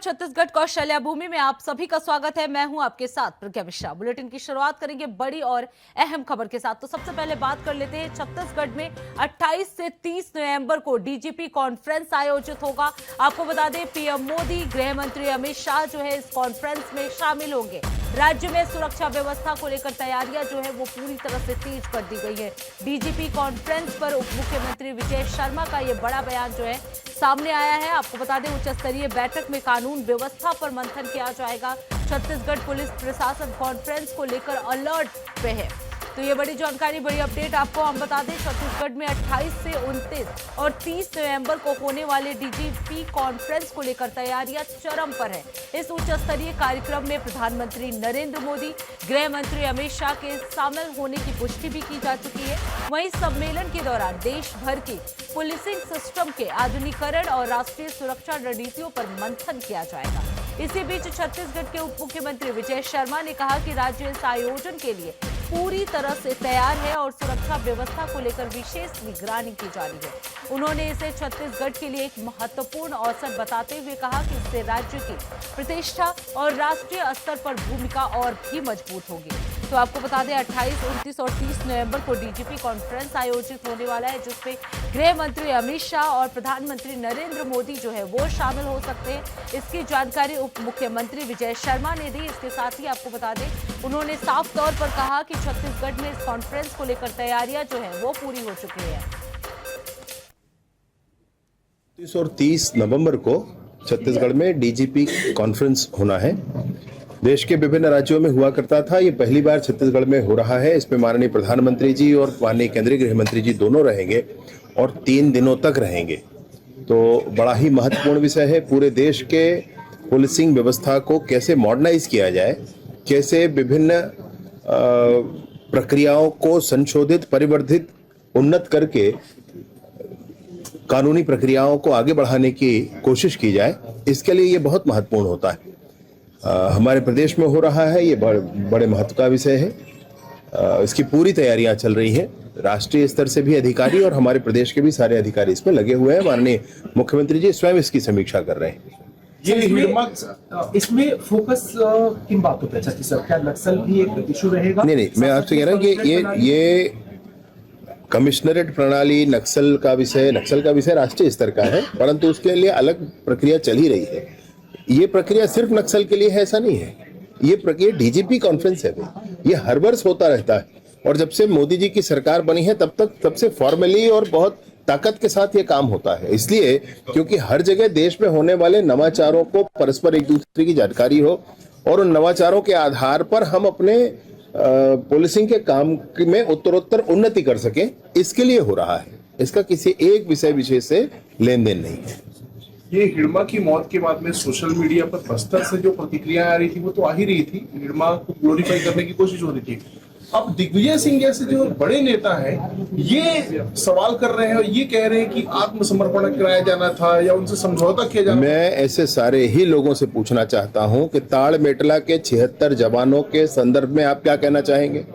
छत्तीसगढ़ कौशल्या भूमि में आप सभी का स्वागत है। मैं हूं आपके साथ प्रज्ञा मिश्रा। बुलेटिन की शुरुआत करेंगे बड़ी और अहम खबर के साथ। तो सबसे पहले बात कर लेते हैं छत्तीसगढ़ में 28 से 30 नवंबर को डीजीपी कॉन्फ्रेंस आयोजित होगा। आपको बता दें पीएम मोदी, गृह मंत्री अमित शाह जो है इस कॉन्फ्रेंस में शामिल होंगे। राज्य में सुरक्षा व्यवस्था को लेकर तैयारियां जो है वो पूरी तरह से तेज कर दी गई है। डीजीपी कॉन्फ्रेंस पर उप मुख्यमंत्री विजय शर्मा का ये बड़ा बयान जो है सामने आया है। आपको बता दें उच्च स्तरीय बैठक में कानून व्यवस्था पर मंथन किया जाएगा। छत्तीसगढ़ पुलिस प्रशासन कॉन्फ्रेंस को लेकर अलर्ट पे है। तो ये बड़ी जानकारी, बड़ी अपडेट आपको हम बता दें। छत्तीसगढ़ में 28 से 29 और 30 नवंबर को होने वाले डीजीपी कॉन्फ्रेंस को लेकर तैयारियां चरम पर है। इस उच्च स्तरीय कार्यक्रम में प्रधानमंत्री नरेंद्र मोदी, गृह मंत्री अमित शाह के शामिल होने की पुष्टि भी की जा चुकी है। वहीं सम्मेलन के दौरान देश भर की पुलिसिंग सिस्टम के आधुनिकीकरण और राष्ट्रीय सुरक्षा रणनीतियों पर मंथन किया जाएगा। इसी बीच छत्तीसगढ़ के उप मुख्यमंत्री विजय शर्मा ने कहा कि राज्य इस आयोजन के लिए पूरी तरह से तैयार है और सुरक्षा व्यवस्था को लेकर विशेष निगरानी की जा रही है। उन्होंने इसे छत्तीसगढ़ के लिए एक महत्वपूर्ण अवसर बताते हुए कहा कि इससे राज्य की प्रतिष्ठा और राष्ट्रीय स्तर पर भूमिका और भी मजबूत होगी। तो आपको बता दें 28, 29 और 30 नवंबर को डीजीपी कॉन्फ्रेंस आयोजित होने वाला है, जिसमें गृह मंत्री अमित शाह और प्रधानमंत्री नरेंद्र मोदी जो है वो शामिल हो सकते हैं। इसकी जानकारी उप मुख्यमंत्री विजय शर्मा ने दी। इसके साथ ही आपको बता दें उन्होंने साफ तौर पर कहा कि छत्तीसगढ़ में इस कॉन्फ्रेंस को लेकर तैयारियां जो है वो पूरी हो चुकी है। 29 और 30 नवंबर को छत्तीसगढ़ में डीजीपी कॉन्फ्रेंस होना है। देश के विभिन्न राज्यों में हुआ करता था, ये पहली बार छत्तीसगढ़ में हो रहा है। इसमें माननीय प्रधानमंत्री जी और माननीय केंद्रीय गृह मंत्री जी दोनों रहेंगे और 3 दिनों तक रहेंगे। तो बड़ा ही महत्वपूर्ण विषय है। पूरे देश के पुलिसिंग व्यवस्था को कैसे मॉडर्नाइज किया जाए, कैसे विभिन्न प्रक्रियाओं को संशोधित, परिवर्धित, उन्नत करके कानूनी प्रक्रियाओं को आगे बढ़ाने की कोशिश की जाए, इसके लिए ये बहुत महत्वपूर्ण होता है। हमारे प्रदेश में हो रहा है, ये बड़े महत्व का विषय है। इसकी पूरी तैयारियां चल रही हैं। राष्ट्रीय स्तर से भी अधिकारी और हमारे प्रदेश के भी सारे अधिकारी इसमें लगे हुए हैं। माननीय मुख्यमंत्री जी स्वयं इसकी समीक्षा कर रहे हैं। इसमें फोकस किन बातों पे? छत्तीसगढ़ क्या नक्सल भी एक इशू रहेगा? नहीं, मैं आपसे कह रहा हूँ कि ये कमिश्नरेट प्रणाली नक्सल का विषय राष्ट्रीय स्तर का है, परंतु उसके लिए अलग प्रक्रिया चल ही रही है। ये प्रक्रिया सिर्फ नक्सल के लिए है ऐसा नहीं है। ये प्रक्रिया डीजीपी कॉन्फ्रेंस है, ये हर वर्ष होता रहता है। और जब से मोदी जी की सरकार बनी है तब से फॉर्मली और बहुत ताकत के साथ ये काम होता है। इसलिए क्योंकि हर जगह देश में होने वाले नवाचारों को परस्पर एक दूसरे की जानकारी हो और उन नवाचारों के आधार पर हम अपने पुलिसिंग के काम में उत्तरोत्तर उन्नति कर सकें, इसके लिए हो रहा है। इसका किसी एक विषय विशेष से लेन देन नहीं है। ये हिडमा की मौत के बाद में सोशल मीडिया पर बस्तर से जो प्रतिक्रिया आ रही थी वो तो आ ही रही थी, हिडमा को ग्लोरीफाई करने की कोशिश हो रही थी। अब दिग्विजय सिंह जैसे जो बड़े नेता हैं ये सवाल कर रहे हैं और ये कह रहे हैं कि आत्मसमर्पण कराया जाना था या उनसे समझौता किया जाना। मैं ऐसे सारे ही लोगों से पूछना चाहता हूं कि ताड़मेटला के 76 जवानों के संदर्भ में आप क्या कहना चाहेंगे?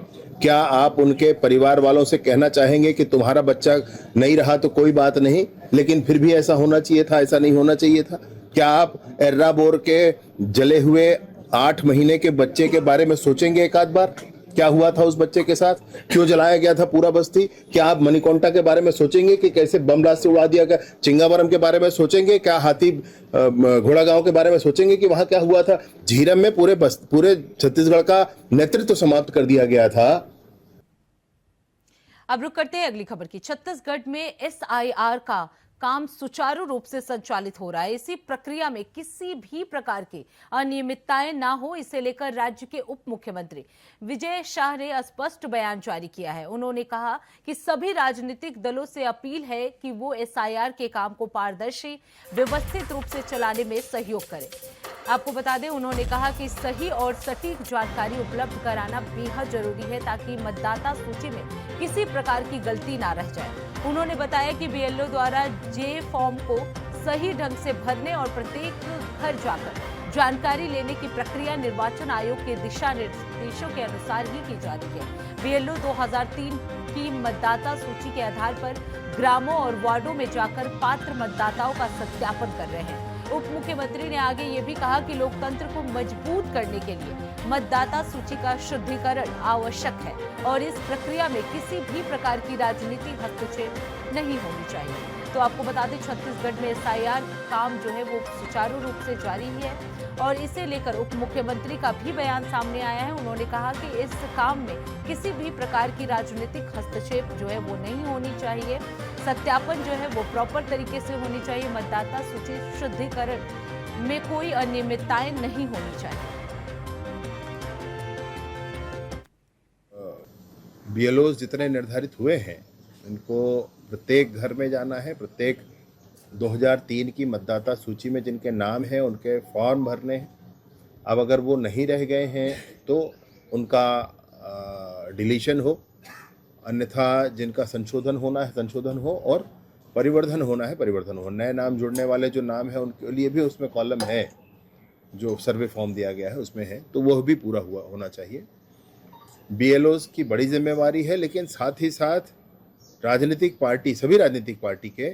क्या आप उनके परिवार वालों से कहना चाहेंगे कि तुम्हारा बच्चा नहीं रहा तो कोई बात नहीं, लेकिन फिर भी ऐसा होना चाहिए था, ऐसा नहीं होना चाहिए था? क्या आप एर्राबोर के जले हुए 8 महीने के बच्चे के बारे में सोचेंगे एक आध बार? क्या हुआ था उस बच्चे के साथ? क्यों जलाया गया था पूरा बस्ती? क्या आप मणिकोंटा के बारे में सोचेंगे कि कैसे बम ब्लास्ट से उड़ा दिया गया? चिंगावरम के बारे में सोचेंगे? क्या हाथी घोड़ा गांव के बारे में सोचेंगे कि वहां क्या हुआ था? झीरम में पूरे छत्तीसगढ़ का नेतृत्व समाप्त कर दिया गया था। अब रुक करते हैं अगली खबर की। छत्तीसगढ़ में एसआईआर का काम सुचारू रूप से संचालित हो रहा है। इसी प्रक्रिया में किसी भी प्रकार की अनियमितताएं ना हो, इसे लेकर राज्य के उप मुख्यमंत्री विजय शाह ने स्पष्ट बयान जारी किया है। उन्होंने कहा कि सभी राजनीतिक दलों से अपील है कि वो एसआईआर के काम को पारदर्शी, व्यवस्थित रूप से चलाने में सहयोग करें। आपको बता दें उन्होंने कहा कि सही और सटीक जानकारी उपलब्ध कराना बेहद जरूरी है ताकि मतदाता सूची में किसी प्रकार की गलती ना रह जाए। उन्होंने बताया कि बीएलओ द्वारा जे फॉर्म को सही ढंग से भरने और प्रत्येक घर जाकर जानकारी लेने की प्रक्रिया निर्वाचन आयोग के दिशा निर्देशों के अनुसार ही की जा रही है। बीएलओ 2003 की मतदाता सूची के आधार पर ग्रामों और वार्डों में जाकर पात्र मतदाताओं का सत्यापन कर रहे हैं। उप मुख्यमंत्री ने आगे ये भी कहा कि लोकतंत्र को मजबूत करने के लिए मतदाता सूची का शुद्धिकरण आवश्यक है और इस प्रक्रिया में किसी भी प्रकार की राजनीतिक हस्तक्षेप नहीं होनी चाहिए। तो आपको बता दें छत्तीसगढ़ में एसआईआर काम जो है वो सुचारू रूप से जारी है और इसे लेकर उप मुख्यमंत्री का भी बयान सामने आया है। उन्होंने कहा कि इस काम में किसी भी प्रकार की राजनीतिक हस्तक्षेप जो है वो नहीं होनी चाहिए, सत्यापन जो है वो प्रॉपर तरीके से होनी चाहिए, मतदाता सूची शुद्धिकरण में कोई अनियमितताएं नहीं होनी चाहिए। बीएलओज जितने निर्धारित हुए हैं इनको प्रत्येक घर में जाना है, प्रत्येक 2003 की मतदाता सूची में जिनके नाम हैं उनके फॉर्म भरने हैं। अब अगर वो नहीं रह गए हैं तो उनका डिलीशन हो, अन्यथा जिनका संशोधन होना है संशोधन हो और परिवर्धन होना है परिवर्धन हो। नए नाम जुड़ने वाले जो नाम है उनके लिए भी उसमें कॉलम है, जो सर्वे फॉर्म दिया गया है उसमें है, तो वह भी पूरा हुआ होना चाहिए। बीएलओज की बड़ी जिम्मेवारी है, लेकिन साथ ही साथ राजनीतिक पार्टी, सभी राजनीतिक पार्टी के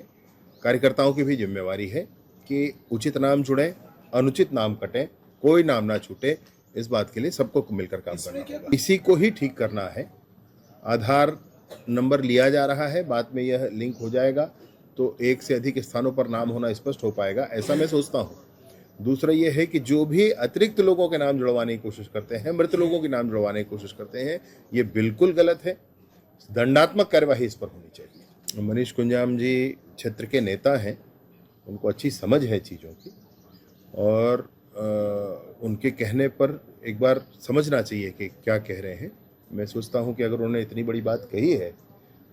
कार्यकर्ताओं की भी जिम्मेवारी है कि उचित नाम जुड़े, अनुचित नाम कटें, कोई नाम ना छूटे। इस बात के लिए सबको मिलकर काम करना होगा। इसी को ही ठीक करना है। आधार नंबर लिया जा रहा है, बाद में यह लिंक हो जाएगा तो एक से अधिक स्थानों पर नाम होना स्पष्ट हो पाएगा, ऐसा मैं सोचता हूँ। दूसरा यह है कि जो भी अतिरिक्त लोगों के नाम जुड़वाने की कोशिश करते हैं, मृत लोगों के नाम जुड़वाने की कोशिश करते हैं, ये बिल्कुल गलत है। दंडात्मक कार्यवाही इस पर होनी चाहिए। मनीष कुंजाम जी क्षेत्र के नेता हैं, उनको अच्छी समझ है चीज़ों की और उनके कहने पर एक बार समझना चाहिए कि क्या कह रहे हैं। मैं सोचता हूं कि अगर उन्होंने इतनी बड़ी बात कही है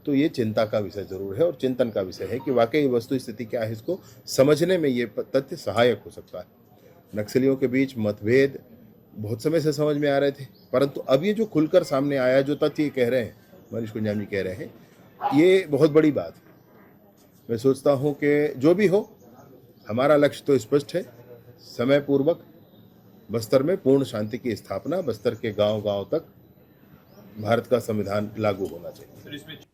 तो ये चिंता का विषय जरूर है और चिंतन का विषय है कि वाकई वस्तु स्थिति क्या है, इसको समझने में ये तथ्य सहायक हो सकता है। नक्सलियों के बीच मतभेद बहुत समय से समझ में आ रहे थे, परंतु अब ये जो खुलकर सामने आया, जो तथ्य कह रहे हैं, मनीष कुंजाम जी कह रहे हैं, ये बहुत बड़ी बात है। मैं सोचता हूं कि जो भी हो, हमारा लक्ष्य तो स्पष्ट है, समय पूर्वक बस्तर में पूर्ण शांति की स्थापना, बस्तर के गांव-गांव तक भारत का संविधान लागू होना चाहिए।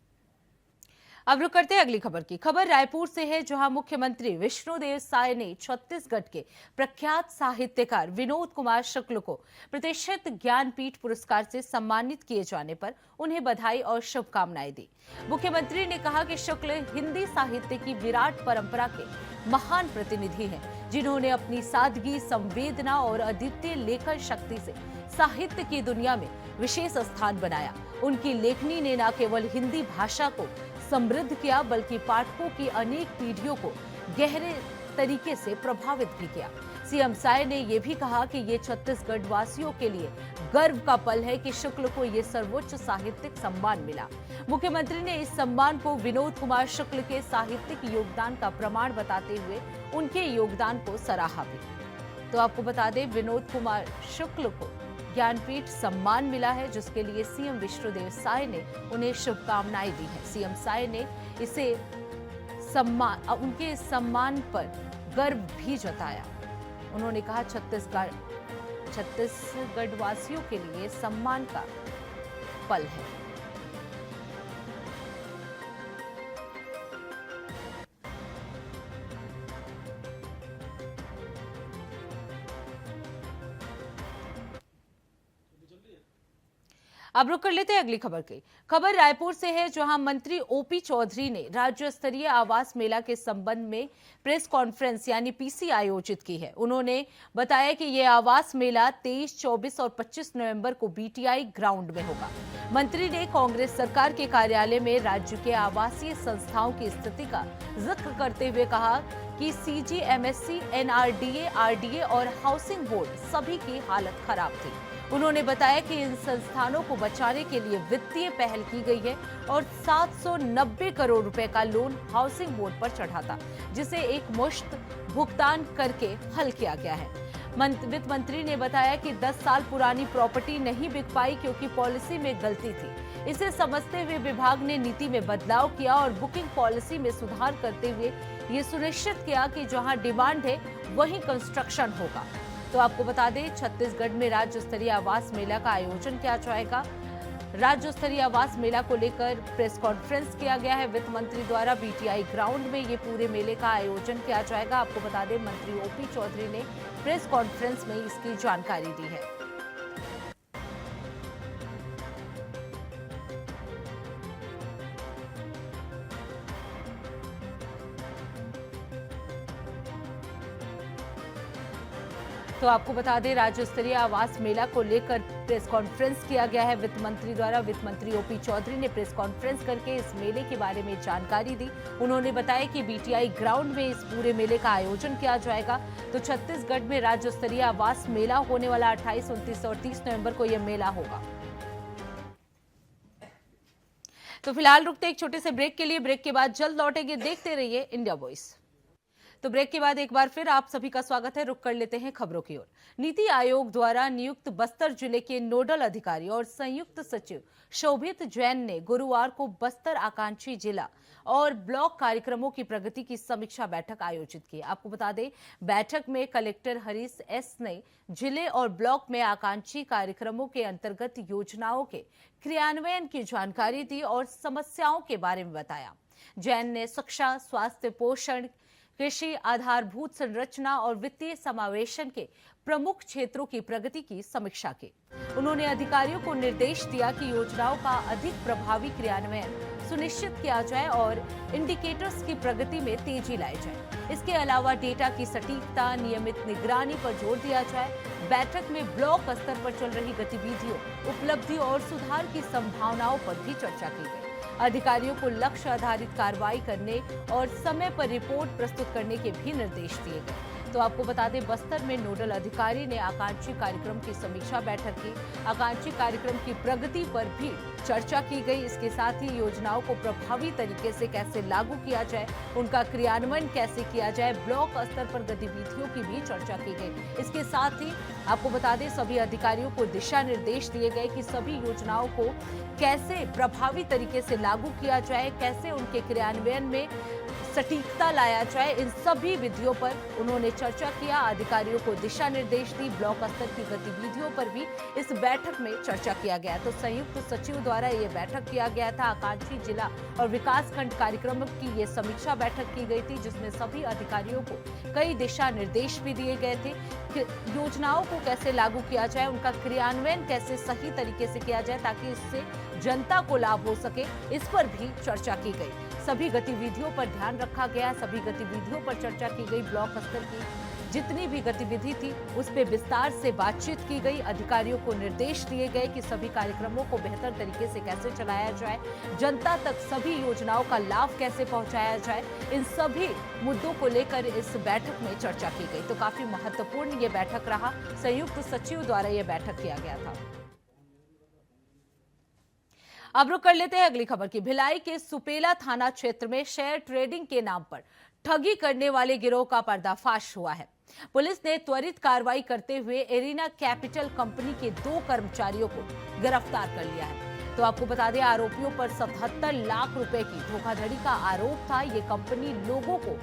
अब रुक करते हैं अगली खबर की। खबर रायपुर से है, जहां मुख्यमंत्री विष्णुदेव साय ने छत्तीसगढ़ के प्रख्यात साहित्यकार विनोद कुमार शुक्ल को प्रतिष्ठित ज्ञानपीठ पुरस्कार से सम्मानित किए जाने पर उन्हें बधाई और शुभकामनाएं दी। मुख्यमंत्री ने कहा कि शुक्ल हिंदी साहित्य की विराट परंपरा के महान प्रतिनिधि हैं, जिन्होंने अपनी सादगी, संवेदना और अद्वितीय लेखन शक्ति से साहित्य की दुनिया में विशेष स्थान बनाया। उनकी लेखनी ने न केवल हिंदी भाषा को समृद्ध किया, बल्कि पाठकों की अनेक पीढ़ियों को गहरे तरीके से प्रभावित भी किया। सीएम साय ने यह भी कहा कि ये छत्तीसगढ़ वासियों के लिए गर्व का पल है कि शुक्ल को ये सर्वोच्च साहित्यिक सम्मान मिला। मुख्यमंत्री ने इस सम्मान को विनोद कुमार शुक्ल के साहित्यिक योगदान का प्रमाण बताते हुए उनके योगदान को सराहा भी। तो आपको बता दें, विनोद कुमार शुक्ल को ज्ञानपीठ सम्मान मिला है, जिसके लिए सीएम विष्णुदेव साय ने उन्हें शुभकामनाएं दी हैं। सीएम साय ने इसे उनके सम्मान पर गर्व भी जताया। उन्होंने कहा छत्तीसगढ़ वासियों के लिए सम्मान का पल है। अब रुक कर लेते हैं अगली खबर की। खबर रायपुर से है, जहां मंत्री ओपी चौधरी ने राज्य स्तरीय आवास मेला के संबंध में प्रेस कॉन्फ्रेंस यानी पीसी आयोजित की है। उन्होंने बताया कि यह आवास मेला 23, 24 और 25 नवंबर को बीटीआई ग्राउंड में होगा। मंत्री ने कांग्रेस सरकार के कार्यालय में राज्य के आवासीय संस्थाओं की स्थिति का जिक्र करते हुए कहा कि सीजीएमएससी, एनआरडीए, आरडीए और हाउसिंग बोर्ड सभी की हालत खराब थी। उन्होंने बताया कि इन संस्थानों को बचाने के लिए वित्तीय पहल की गई है और 790 करोड़ रुपए का लोन हाउसिंग बोर्ड पर चढ़ा था, जिसे एक मुश्त भुगतान करके हल किया गया है। वित्त मंत्री ने बताया कि 10 साल पुरानी प्रॉपर्टी नहीं बिक पाई क्योंकि पॉलिसी में गलती थी। इसे समझते हुए विभाग ने नीति में बदलाव किया और बुकिंग पॉलिसी में सुधार करते हुए ये सुनिश्चित किया कि जहां डिमांड है वहीं कंस्ट्रक्शन होगा। तो आपको बता दें, छत्तीसगढ़ में राज्य स्तरीय आवास मेला का आयोजन किया जाएगा राज्य स्तरीय आवास मेला को लेकर प्रेस कॉन्फ्रेंस किया गया है। वित्त मंत्री द्वारा बीटीआई ग्राउंड में ये पूरे मेले का आयोजन किया जाएगा। आपको बता दें, मंत्री ओपी चौधरी ने प्रेस कॉन्फ्रेंस में इसकी जानकारी दी है। तो आपको बता दें, राज्य स्तरीय आवास मेला को लेकर प्रेस कॉन्फ्रेंस किया गया है वित्त मंत्री द्वारा। वित्त मंत्री ओपी चौधरी ने प्रेस कॉन्फ्रेंस करके इस मेले के बारे में जानकारी दी। उन्होंने बताया कि बीटीआई ग्राउंड में इस पूरे मेले का आयोजन किया जाएगा। तो छत्तीसगढ़ में राज्य स्तरीय आवास मेला होने वाला 28, 29 और 30 नवंबर को यह मेला होगा। तो फिलहाल रुकते एक छोटे से ब्रेक के लिए। ब्रेक के बाद जल्द लौटेंगे। देखते रहिए इंडिया वॉइस। तो ब्रेक के बाद एक बार फिर आप सभी का स्वागत है। रुक कर लेते हैं खबरों की ओर। नीति आयोग द्वारा नियुक्त बस्तर जिले के नोडल अधिकारी और संयुक्त सचिव शोभित जैन ने गुरुवार को बस्तर आकांक्षी जिला और ब्लॉक कार्यक्रमों की प्रगति की समीक्षा बैठक आयोजित की। आपको बता दें, बैठक में कलेक्टर हरीश एस ने जिले और ब्लॉक में आकांक्षी कार्यक्रमों के अंतर्गत योजनाओं के क्रियान्वयन की जानकारी दी और समस्याओं के बारे में बताया। जैन ने शिक्षा, स्वास्थ्य, पोषण, कृषि, आधारभूत संरचना और वित्तीय समावेशन के प्रमुख क्षेत्रों की प्रगति की समीक्षा की। उन्होंने अधिकारियों को निर्देश दिया कि योजनाओं का अधिक प्रभावी क्रियान्वयन सुनिश्चित किया जाए और इंडिकेटर्स की प्रगति में तेजी लाई जाए। इसके अलावा डेटा की सटीकता, नियमित निगरानी पर जोर दिया जाए। बैठक में ब्लॉक स्तर पर चल रही गतिविधियों, उपलब्धियों और सुधार की संभावनाओं पर भी चर्चा की गई। अधिकारियों को लक्ष्य आधारित कार्रवाई करने और समय पर रिपोर्ट प्रस्तुत करने के भी निर्देश दिए गए। तो आपको बता दें, बस्तर में नोडल अधिकारी ने आकांक्षी कार्यक्रम की समीक्षा बैठक की। आकांक्षी कार्यक्रम की प्रगति पर भी चर्चा की गई। इसके साथ ही योजनाओं को प्रभावी तरीके से कैसे लागू किया जाए, उनका क्रियान्वयन कैसे किया जाए, ब्लॉक स्तर पर गतिविधियों की भी चर्चा की गई। इसके साथ ही आपको बता दें, सभी अधिकारियों को दिशा निर्देश दिए गए कि सभी योजनाओं को कैसे प्रभावी तरीके से लागू किया जाए, कैसे उनके क्रियान्वयन में सटीकता लाया जाए। इन सभी विधियों पर उन्होंने चर्चा किया, अधिकारियों को दिशा निर्देश दी। ब्लॉक स्तर की गतिविधियों पर भी इस बैठक में चर्चा किया गया। तो संयुक्त सचिव द्वारा ये बैठक किया गया था। आकांक्षी जिला और विकास खंड कार्यक्रम की ये समीक्षा बैठक की गई थी, जिसमें सभी अधिकारियों को कई दिशा निर्देश भी दिए गए थे कि योजनाओं को कैसे लागू किया जाए, उनका क्रियान्वयन कैसे सही तरीके से किया जाए ताकि इससे जनता को लाभ हो सके। इस पर भी चर्चा की गई। सभी गतिविधियों पर ध्यान रखा गया, सभी गतिविधियों पर चर्चा की गई। ब्लॉक स्तर की जितनी भी गतिविधि थी उस पर विस्तार से बातचीत की गई। अधिकारियों को निर्देश दिए गए कि सभी कार्यक्रमों को बेहतर तरीके से कैसे चलाया जाए, जनता तक सभी योजनाओं का लाभ कैसे पहुंचाया जाए। इन सभी मुद्दों को लेकर इस बैठक में चर्चा की गई। तो काफी महत्वपूर्ण ये बैठक रहा। संयुक्त सचिव द्वारा यह बैठक किया गया था। अब रुक कर लेते हैं अगली खबर की। भिलाई के सुपेला थाना क्षेत्र में शेयर ट्रेडिंग के नाम पर ठगी करने वाले गिरोह का पर्दाफाश हुआ है। पुलिस ने त्वरित कार्रवाई करते हुए एरिना कैपिटल कंपनी के 2 कर्मचारियों को गिरफ्तार कर लिया है। तो आपको बता दें, आरोपियों पर 77 लाख रुपए की धोखाधड़ी का आरोप था। ये कंपनी लोगों को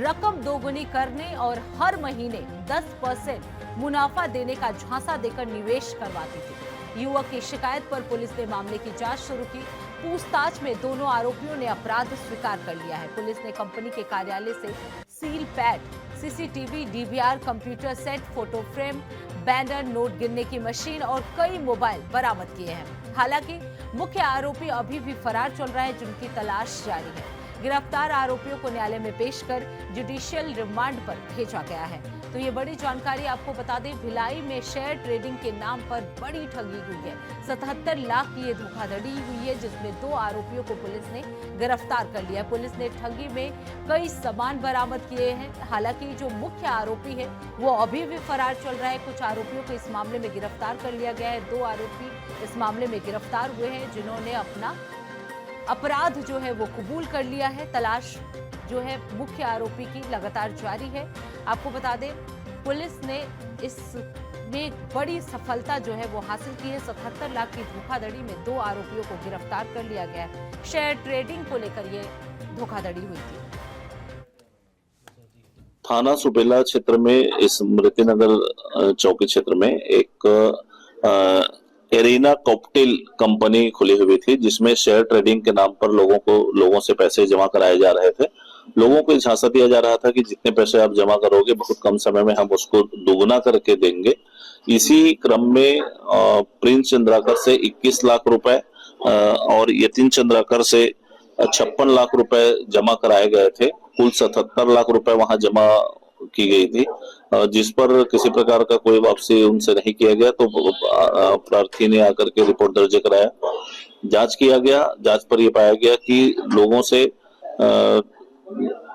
रकम दोगुनी करने और हर महीने 10% मुनाफा देने का झांसा देकर निवेश करवाती थी। युवक की शिकायत पर पुलिस ने मामले की जांच शुरू की। पूछताछ में दोनों आरोपियों ने अपराध स्वीकार कर लिया है। पुलिस ने कंपनी के कार्यालय से seal pad, CCTV, DVR, computer set, photo frame, banner, note गिनने की मशीन और कई मोबाइल बरामद किए हैं। हालांकि मुख्य आरोपी अभी भी फरार चल रहा है, जिनकी तलाश जारी है। गिरफ्तार आरोपियों को न्यायालय में पेश कर जुडिशियल रिमांड पर भेजा गया है। तो ये बड़ी जानकारी आपको बता दें, भिलाई में शेयर ट्रेडिंग के नाम पर बड़ी ठगी हुई है। 77 लाख की ये धोखाधड़ी हुई है, जिसमें 2 आरोपियों को पुलिस ने गिरफ्तार कर लिया। पुलिस ने ठगी में कई सामान बरामद किए हैं। हालांकि जो मुख्य आरोपी है वो अभी भी फरार चल रहा है। कुछ आरोपियों को इस मामले में गिरफ्तार कर लिया गया है। 2 आरोपी इस मामले में गिरफ्तार हुए हैं, जिन्होंने अपना अपराध जो है वो कबूल कर लिया है। तलाश जो है मुख्य आरोपी की लगातार जारी है। आपको बता दें, पुलिस ने इसमें बड़ी सफलता जो है वो हासिल की है। 77 लाख की धोखाधड़ी में 2 आरोपियों को गिरफ्तार कर लिया गया है। शेयर ट्रेडिंग को लेकर ये धोखाधड़ी हुई थी। थाना सुपेला क्षेत्र में इस मृतिनगर चौकी क्षेत्र में एक अरीना कॉकटेल कंपनी खुली हुई थी, जिसमें शेयर ट्रेडिंग के नाम पर लोगों से पैसे जमा कराए जा रहे थे। लोगों को झांसा दिया जा रहा था कि जितने पैसे आप जमा करोगे बहुत कम समय में हम उसको दोगुना करके देंगे। इसी क्रम में प्रिंस चंद्राकर से 21 लाख रुपए और यतीन चंद्राकर से 56 लाख रुपए जमा कराए गए थे। कुल 77 लाख रुपए वहां जमा की गई थी, जिस पर किसी प्रकार का कोई वापसी उनसे नहीं किया गया। तो प्रार्थी ने आकर के रिपोर्ट दर्ज कराया, जांच किया गया। जांच पर यह पाया गया कि लोगों से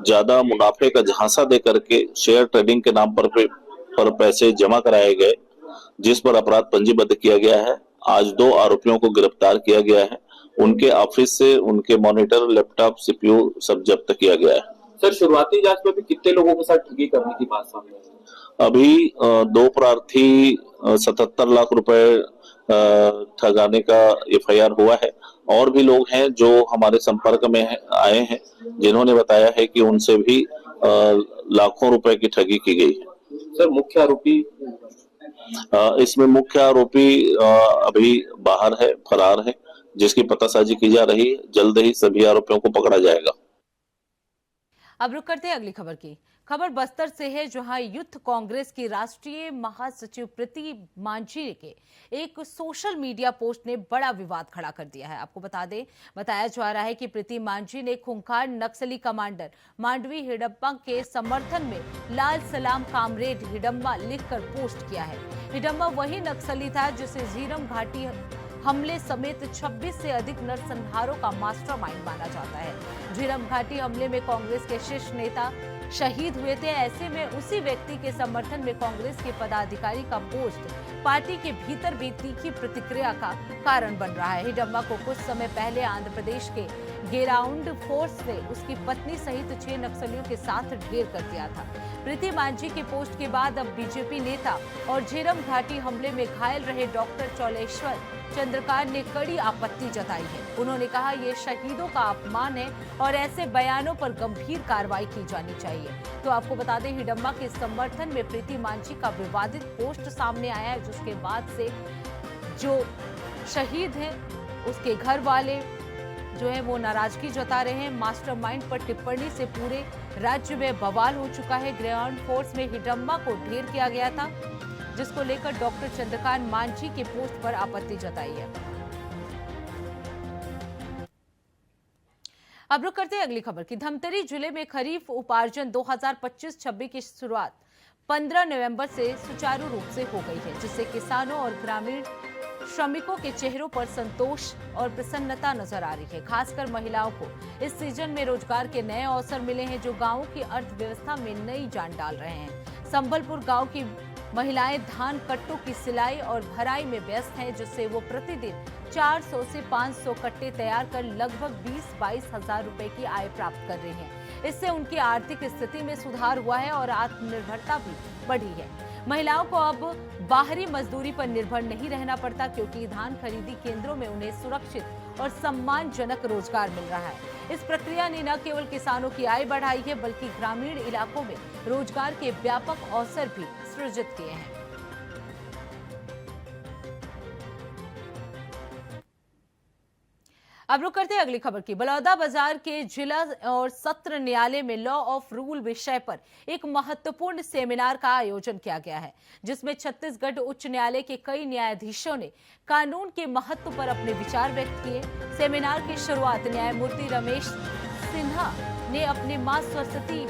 ज्यादा मुनाफे का झांसा दे करके शेयर ट्रेडिंग के नाम पर पैसे जमा कराए गए, जिस पर अपराध पंजीबद्ध किया गया है। आज 2 आरोपियों को गिरफ्तार किया गया है। उनके ऑफिस से उनके मॉनिटर, लैपटॉप, सीपीयू सब जब्त किया गया है। सर, शुरुआती जांच में भी कितने लोगों के साथ ठगी करने की बात सामने आई? अभी 2 प्रार्थी 77 लाख रुपए ठगाने का एफआईआर हुआ है। और भी लोग हैं जो हमारे संपर्क में आए हैं, जिन्होंने बताया है कि उनसे भी लाखों रुपए की ठगी की गई है। सर, मुख्य आरोपी? इसमें मुख्य आरोपी अभी बाहर है, फरार है, जिसकी पतासाजी की जा रही है। जल्द ही सभी आरोपियों को पकड़ा जाएगा। अब रुक करते हैं अगली खबर की। खबर बस्तर से है, जहां यूथ कांग्रेस की राष्ट्रीय महासचिव प्रीति मांझी के एक सोशल मीडिया पोस्ट ने बड़ा विवाद खड़ा कर दिया है। आपको बताया जा रहा है कि प्रीति मांझी ने खूंखार नक्सली कमांडर मांडवी हिडम्बा के समर्थन में लाल सलाम कामरेड हिडम्बा लिखकर पोस्ट किया है। हिडम्बा वही नक्सली था जिसे झीरम घाटी हमले समेत 26 से अधिक नरसंहारों का मास्टरमाइंड माना जाता है। झीरम घाटी हमले में कांग्रेस के शीर्ष नेता शहीद हुए थे। ऐसे में उसी व्यक्ति के समर्थन में कांग्रेस के पदाधिकारी का पोस्ट पार्टी के भीतर भी तीखी प्रतिक्रिया का कारण बन रहा है। हिडम्बा को कुछ समय पहले आंध्र प्रदेश के गेराउंड फोर्स ने उसकी पत्नी सहित 6 नक्सलियों के साथ ढेर कर दिया था। प्रीति मांझी के पोस्ट के बाद अब बीजेपी नेता और झीरम घाटी हमले में घायल रहे डॉक्टर चौलेश्वर चंद्रकार ने कड़ी आपत्ति जताई है। उन्होंने कहा, ये शहीदों का अपमान है और ऐसे बयानों पर गंभीर कार्रवाई की जानी चाहिए। तो आपको बता दें, हिडम्बा के समर्थन में प्रीति मांझी का विवादित पोस्ट सामने आया है, जिसके बाद से जो शहीद हैं उसके घर वाले जो है वो नाराजगी जता रहे हैं। मास्टरमाइंड पर टिप्पणी से पूरे राज्य में बवाल हो चुका है। ग्राउंड फोर्स में हिडम्बा को ढेर किया गया था, जिसको लेकर डॉक्टर चंद्रकांत मांझी के पोस्ट पर आपत्ति जताई है। अब रुक करते हैं अगली खबर की। धमतरी जिले में खरीफ उपार्जन 2025-26 की शुरुआत 15 नवंबर से सुचारू रूप से हो गई है, जिससे किसानों और ग्रामीण श्रमिकों के चेहरों पर संतोष और प्रसन्नता नजर आ रही है। खासकर महिलाओं को इस सीजन में रोजगार के नए अवसर मिले हैं, जो गांवों की अर्थव्यवस्था में नई जान डाल रहे हैं। संबलपुर गांव की महिलाएं धान कट्टों की सिलाई और भराई में व्यस्त हैं, जिससे वो प्रतिदिन 400 से 500 कट्टे तैयार कर लगभग 20-22 हजार रुपए की आय प्राप्त कर रही हैं। इससे उनकी आर्थिक स्थिति में सुधार हुआ है और आत्मनिर्भरता भी बढ़ी है। महिलाओं को अब बाहरी मजदूरी पर निर्भर नहीं रहना पड़ता, क्योंकि धान खरीदी केंद्रों में उन्हें सुरक्षित और सम्मानजनक रोजगार मिल रहा है। इस प्रक्रिया ने न केवल किसानों की आय बढ़ाई है, बल्कि ग्रामीण इलाकों में रोजगार के व्यापक अवसर भी सृजित किए हैं। अब रुक करते हैं अगली खबर की। बलौदाबाजार के जिला और सत्र न्यायालय में लॉ ऑफ रूल विषय पर एक महत्वपूर्ण सेमिनार का आयोजन किया गया है, जिसमें छत्तीसगढ़ उच्च न्यायालय के कई न्यायाधीशों ने कानून के महत्व पर अपने विचार व्यक्त किए। सेमिनार की शुरुआत न्यायमूर्ति रमेश सिन्हा ने अपनी मां सरस्वती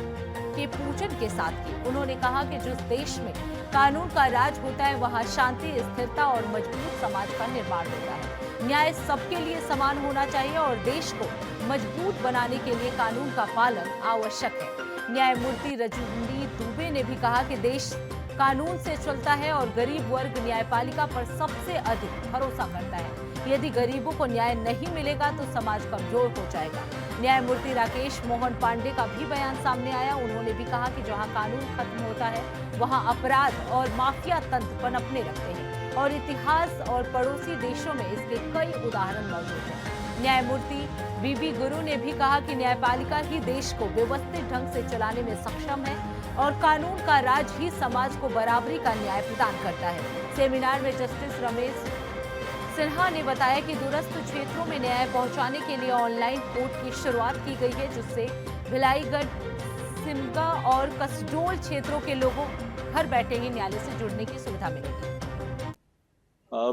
के पूजन के साथ की। उन्होंने कहा कि जिस देश में कानून का राज होता है, वहां शांति, स्थिरता और मजबूत समाज का निर्माण होता है। न्याय सबके लिए समान होना चाहिए और देश को मजबूत बनाने के लिए कानून का पालन आवश्यक है। न्यायमूर्ति रजनी दुबे ने भी कहा कि देश कानून से चलता है और गरीब वर्ग न्यायपालिका पर सबसे अधिक भरोसा करता है। यदि गरीबों को न्याय नहीं मिलेगा तो समाज कमजोर हो जाएगा। न्यायमूर्ति राकेश मोहन पांडे का भी बयान सामने आया। उन्होंने भी कहा कि जहां कानून खत्म होता है, वहां अपराध और माफिया तंत्र पनपने लगते हैं और इतिहास और पड़ोसी देशों में इसके कई उदाहरण मौजूद हैं। न्यायमूर्ति बीबी गुरु ने भी कहा कि न्यायपालिका ही देश को व्यवस्थित ढंग से चलाने में सक्षम है और कानून का राज ही समाज को बराबरी का न्याय प्रदान करता है। सेमिनार में जस्टिस रमेश सिन्हा ने बताया कि दूरस्थ क्षेत्रों में न्याय पहुंचाने के लिए ऑनलाइन कोर्ट की शुरुआत की गई है, जिससे भिलाईगढ़, सिमगा और कसडोल क्षेत्रों के लोगों घर बैठे ही न्यायालय से जुड़ने की सुविधा मिलेगी।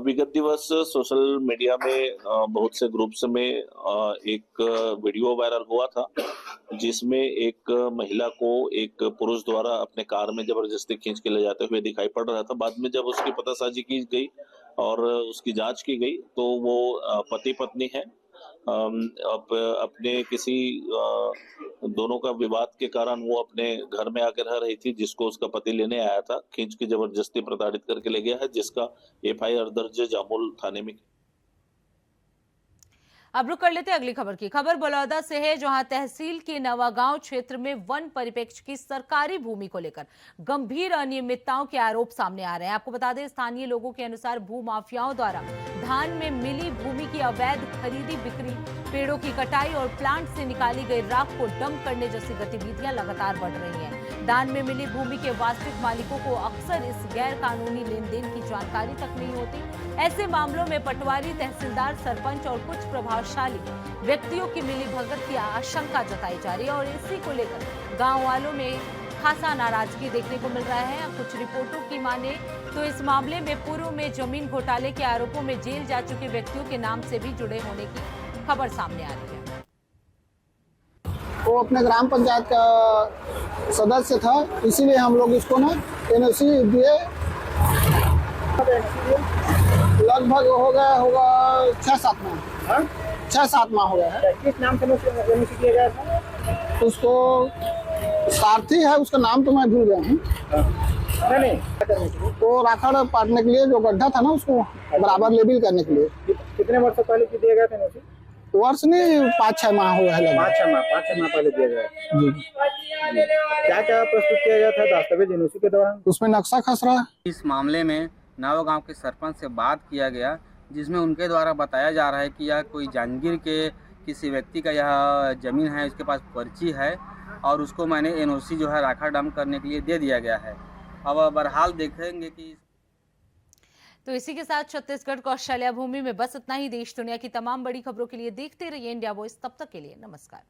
विगत दिवस सोशल मीडिया में बहुत से ग्रुप्स में एक वीडियो वायरल हुआ था, जिसमें एक महिला को एक पुरुष द्वारा अपने कार में जबरदस्ती खींच के ले जाते हुए दिखाई पड़ रहा था। बाद में जब उसकी पतासाजी की गई और उसकी जांच की गई तो वो पति पत्नी है। अपने किसी दोनों का विवाद के कारण वो अपने घर में आकर रह रही थी, जिसको उसका पति लेने आया था, खींच के जबरदस्ती प्रताड़ित करके ले गया है, जिसका एफआईआर दर्ज जामुल थाने में। अब रुक कर लेते हैं अगली खबर की। खबर बलौदा से है, जहां तहसील के नवागांव क्षेत्र में वन परिप्रेक्ष्य की सरकारी भूमि को लेकर गंभीर अनियमितताओं के आरोप सामने आ रहे हैं। आपको बता दें, स्थानीय लोगों के अनुसार भू माफियाओं द्वारा धान में मिली भूमि की अवैध खरीदी बिक्री, पेड़ों की कटाई और प्लांट से निकाली गई राख को डंप करने जैसी गतिविधियां लगातार बढ़ रही हैं। दान में मिली भूमि के वास्तविक मालिकों को अक्सर इस गैर कानूनी लेन देन की जानकारी तक नहीं होती। ऐसे मामलों में पटवारी, तहसीलदार, सरपंच और कुछ प्रभावशाली व्यक्तियों की मिलीभगत की आशंका जताई जा रही है और इसी को लेकर गांव वालों में खासा नाराजगी देखने को मिल रहा है। कुछ रिपोर्टों की माने तो इस मामले में पूर्व में जमीन घोटाले के आरोपों में जेल जा चुके व्यक्तियों के नाम से भी जुड़े होने की खबर सामने आ रही है। वो अपने ग्राम पंचायत का सदस्य था, इसीलिए हम लोग इसको ना एनओसी दिए। लगभग हो गया होगा 6-7 माह। 6-7 माह हो गया है। किस नाम से एनओसी दिया गया था? उसको सारथी है, उसका नाम तो मैं भूल गया हूँ। तो राखड़ पाटने के लिए जो गड्ढा था ना, उसको बराबर लेवल करने के लिए। कितने वर्ष पहले दिया गया था एनओसी? वर्ष नहीं, 5-6 माह हुआ है। 5-6 माह पहले दिया गया। जी। क्या क्या प्रस्तुत किया गया था दस्तावेज एनओसी के दौरान? उसमें नक्शा खसरा। इस मामले में नवागांव के सरपंच से बात किया गया, जिसमें उनके द्वारा बताया जा रहा है कि यह कोई जांजगीर के किसी व्यक्ति का यह जमीन है, उसके पास पर्ची है और उसको मैंने एनओसी जो है राखा डंप करने के लिए दे दिया गया है। अब बहरहाल देखेंगे कि तो इसी के साथ छत्तीसगढ़ कौशल्या भूमि में बस इतना ही। देश दुनिया की तमाम बड़ी खबरों के लिए देखते रहिए इंडिया वॉइस। तब तक के लिए नमस्कार।